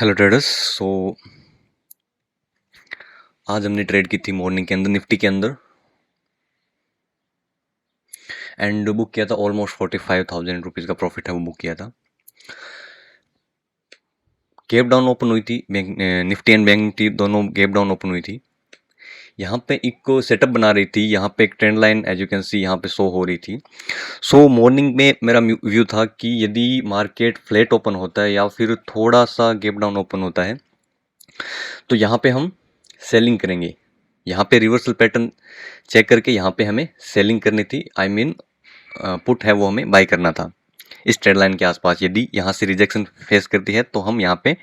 Hello traders. आज हमने trade की थी मॉर्निंग के अंदर निफ्टी के अंदर एंड बुक किया था ऑलमोस्ट 45,000 रुपीज़ का प्रॉफिट है वो बुक किया था। गैप डाउन ओपन हुई थी, bank Nifty and bank Nifty दोनों गैप डाउन ओपन हुई थी। यहाँ पे एक सेटअप बना रही थी, यहाँ पे एक trend line as you can see यहाँ पे शो हो रही थी। मॉर्निंग में मेरा व्यू था कि यदि मार्केट फ्लैट ओपन होता है या फिर थोड़ा सा गैप डाउन ओपन होता है तो यहाँ पे हम सेलिंग करेंगे। यहाँ पे रिवर्सल पैटर्न चेक करके यहाँ पे हमें सेलिंग करनी थी, आई मीन पुट है वो हमें बाय करना था इस ट्रेड लाइन के आसपास। यदि यहाँ से रिजेक्शन फेस करती है तो हम यहाँ पे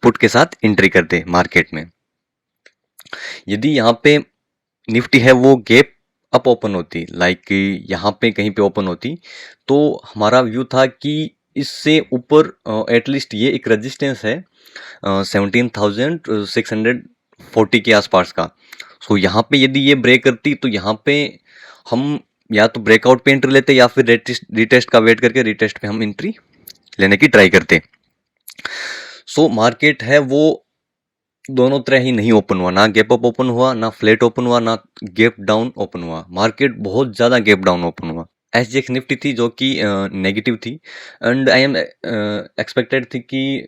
पुट के साथ एंट्री करते मार्केट में। यदि यहाँ पे निफ्टी है वो गैप अप ओपन होती, लाइक यहाँ पे कहीं पे ओपन होती, तो हमारा व्यू था कि इससे ऊपर एटलीस्ट ये एक रेजिस्टेंस है 17,640 के आसपास का। यहाँ पे यदि ये ब्रेक करती तो यहाँ पे हम या तो ब्रेकआउट पे एंट्री लेते या फिर रिटेस्ट का वेट करके रिटेस्ट पे हम एंट्री लेने की ट्राई करते। मार्केट है वो दोनों तरह ही नहीं ओपन हुआ, ना गैप अप ओपन हुआ, ना फ्लैट ओपन हुआ, ना गैप डाउन ओपन हुआ। मार्केट बहुत ज़्यादा गैप डाउन ओपन हुआ। एसजीएक्स निफ्टी थी जो कि नेगेटिव थी एंड आई एम एक्सपेक्टेड थी कि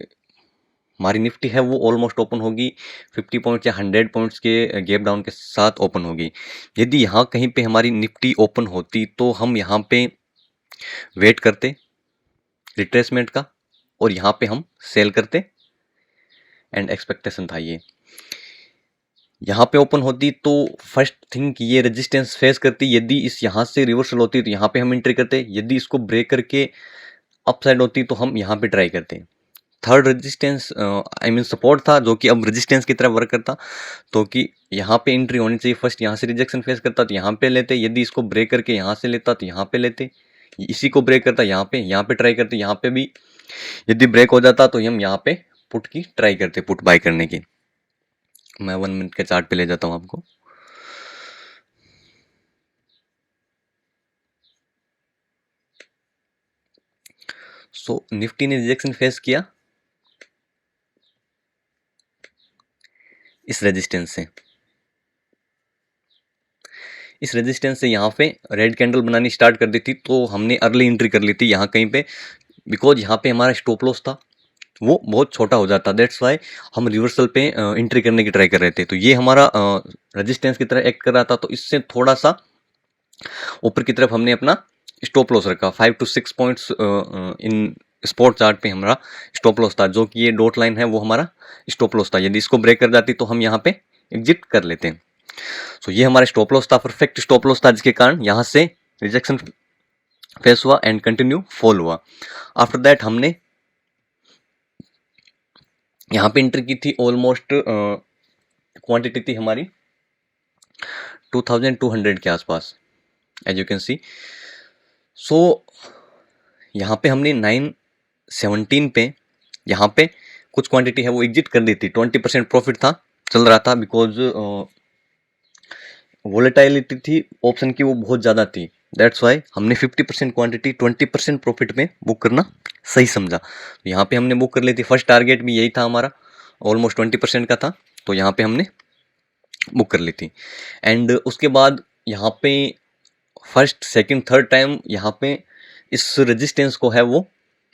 हमारी निफ्टी है वो ऑलमोस्ट ओपन होगी 50 पॉइंट्स या 100 पॉइंट्स के गैप डाउन के साथ ओपन होगी। यदि यहाँ कहीं पे हमारी निफ्टी ओपन होती तो हम यहाँ पे वेट करते रिट्रेसमेंट का और यहाँ पे हम सेल करते एंड एक्सपेक्टेशन था ये। यहाँ पे ओपन होती तो फर्स्ट थिंग ये रेजिस्टेंस फेस करती, यदि इस यहाँ से रिवर्सल होती तो यहाँ पे हम एंट्री करते, यदि इसको ब्रेक करके अपसाइड होती तो हम यहाँ पे ट्राई करते। Third resistance I mean support था जो कि अब रेजिस्टेंस की तरह वर्क करता, तो कि यहाँ पे एंट्री होनी चाहिए। फर्स्ट यहाँ से रिजेक्शन फेस करता तो यहाँ पे लेते, यदि इसको ब्रेक करके यहाँ से लेता तो यहाँ पे लेते, इसी को ब्रेक करता यहाँ पे ट्राई करते, यहाँ पे भी यदि ब्रेक हो जाता तो हम यहाँ पे पुट की ट्राई करते, पुट बाय करने की। मैं 1 मिनट के चार्ट पे ले जाता हूँ आपको। निफ्टी ने रिजेक्शन फेस किया इस रेजिस्टेंस से, इस रेजिस्टेंस से यहाँ पे रेड कैंडल बनानी स्टार्ट कर दी थी तो हमने अर्ली एंट्री कर ली थी यहाँ कहीं पे, बिकॉज यहाँ पे हमारा स्टॉप लॉस था वो बहुत छोटा हो जाता, दैट्स वाई हम रिवर्सल पे एंट्री करने की ट्राई कर रहे थे। तो ये हमारा रेजिस्टेंस की तरह एक्ट कर रहा था, तो इससे थोड़ा सा ऊपर की तरफ हमने अपना स्टॉप लॉस रखा 5 to 6 points in spot chart पे हमारा स्टॉप लॉस था, जो कि ये डॉट लाइन है वो हमारा स्टॉप लॉस था। यदि इसको ब्रेक कर जाती तो हम यहाँ पे एग्जिट कर लेते हैं। ये हमारा स्टॉप लॉस था, परफेक्ट स्टॉप लॉस था, जिसके कारण यहाँ से रिजेक्शन फेस हुआ एंड कंटिन्यू फॉल हुआ। आफ्टर दैट हमने यहाँ पे एंट्री की थी, ऑलमोस्ट क्वांटिटी थी हमारी 2200 के आसपास एज यू कैन सी। यहाँ पे हमने 917 पे यहाँ पे कुछ क्वांटिटी है वो एग्जिट कर दी थी। 20% प्रॉफिट था, चल रहा था, बिकॉज वोलेटाइलिटी थी ऑप्शन की वो बहुत ज़्यादा थी, दैट्स वाई हमने 50% क्वांटिटी 20% प्रॉफिट में बुक करना सही समझा। यहाँ पे हमने बुक कर ली थी, फर्स्ट टारगेट भी यही था हमारा, ऑलमोस्ट 20% का था, तो यहाँ पे हमने बुक कर ली थी। एंड उसके बाद यहाँ पे फर्स्ट सेकंड थर्ड टाइम यहाँ पे इस रेजिस्टेंस को है वो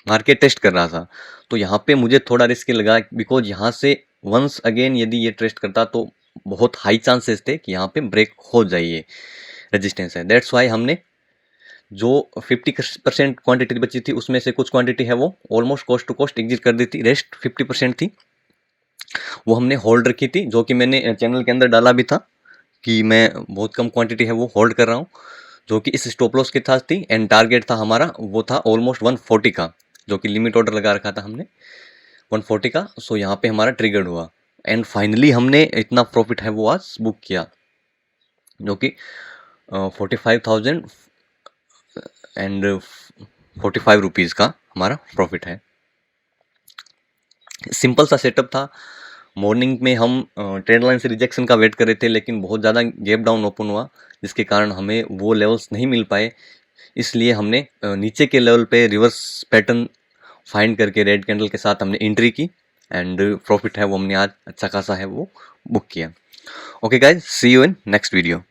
मार्केट टेस्ट कर रहा था, तो यहाँ पे मुझे थोड़ा रिस्क लगा, बिकॉज यहाँ से वंस अगेन यदि ये टेस्ट करता तो बहुत हाई चांसेस थे कि यहाँ पे ब्रेक हो जाइए, रेजिस्टेंस है। दैट्स वाई हमने जो 50% क्वांटिटी बची थी उसमें से कुछ क्वांटिटी है वो almost coast to coast exit कर दी थी, रेस्ट 50% थी वो हमने होल्ड रखी थी, जो कि मैंने चैनल के अंदर डाला भी था कि मैं बहुत कम क्वांटिटी है वो होल्ड कर रहा हूँ, जो कि इस स्टॉप लॉस के साथ थी। एंड टारगेट था हमारा वो था ऑलमोस्ट 140 का, जो कि लिमिट ऑर्डर लगा रखा था हमने 140 का। यहाँ पे हमारा ट्रिगर्ड हुआ एंड फाइनली हमने इतना प्रॉफिट है वो आज बुक किया, जो कि 45,000 एंड 45 रुपीज़ का हमारा प्रॉफिट है। सिंपल सा सेटअप था। मॉर्निंग में हम ट्रेंड लाइन से रिजेक्शन का वेट कर रहे थे, लेकिन बहुत ज़्यादा गैप डाउन ओपन हुआ, जिसके कारण हमें वो लेवल्स नहीं मिल पाए, इसलिए हमने नीचे के लेवल पे रिवर्स पैटर्न फाइंड करके रेड कैंडल के साथ हमने एंट्री की एंड प्रॉफिट है वो हमने आज अच्छा खासा है वो बुक किया। Okay guys, see you in next video.